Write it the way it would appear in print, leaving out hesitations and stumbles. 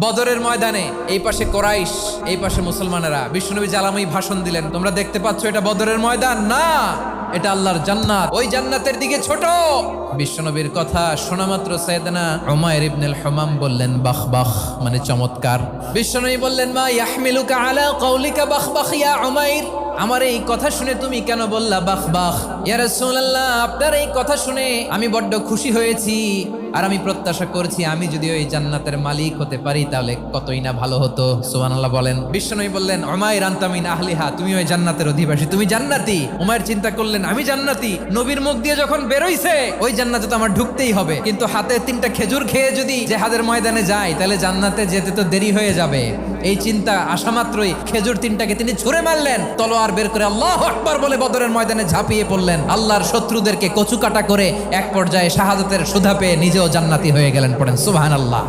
বদরের ময়দানে এই পাশে কোরাইশ, এই পাশে মুসলমানেরা। বিশ্বনবী জালাময়ী ভাষণ দিলেন, তোমরা দেখতে পাচ্ছ এটা বদরের ময়দান না, এটা আল্লাহর জান্নাত, ওই জান্নাতের দিকে ছোট। বিশ্বনবীর কথা শোনা মাত্র সাইয়েদনা উমাইর ইবনুল হুমাম বললেন বাখ বাখ, মানে চমৎকার। বিশ্বনবী বললেন মা ইয়াহমিলুকা আলা কওলিকা বাখ বাখ ইয়া উমাইর, আমার এই কথা শুনে তুমি কেন বললা বাখ বাখ? ইয়া রাসূলুল্লাহ, আপনার এই কথা শুনে আমি বড্ড খুশি হয়েছি, আর আমি প্রত্যাশা করছি আমি যদি ওই জান্নাতের মালিক হতে পারি তাহলে কতই না ভালো হতো। সুবহানাল্লাহ বলেন। বিশ্বনবী বললেন উমাইর আনতা মিন আহলিহা, তুমি ওই জান্নাতের অধিবাসী, তুমি জান্নাতি। উমাইর চিন্তা করলেন আমি জান্নাতি, নবীর মুখ দিয়ে যখন বেরোইছে ওই জান্নাতে তো আমার ঢুকতেই হবে, কিন্তু হাতে 3টা খেজুর খেয়ে যদি জেহাদের ময়দানে যাই তাহলে জান্নাতে যেতে তো দেরি হয়ে যাবে। এই চিন্তা আসা মাত্রই খেজুর 3টাকে তিনি ছুঁড়ে মারলেন, তলোয়ার বের করে আল্লাহু আকবার বলে বদরের ময়দানে ঝাঁপিয়ে পড়লেন। আল্লাহর শত্রুদেরকে কচুকাটা করে এক পর্যায়ে শাহাদাতের সুধা পেয়ে নিজেও জান্নাতি হয়ে গেলেন। পড়েন সুবহানাল্লাহ।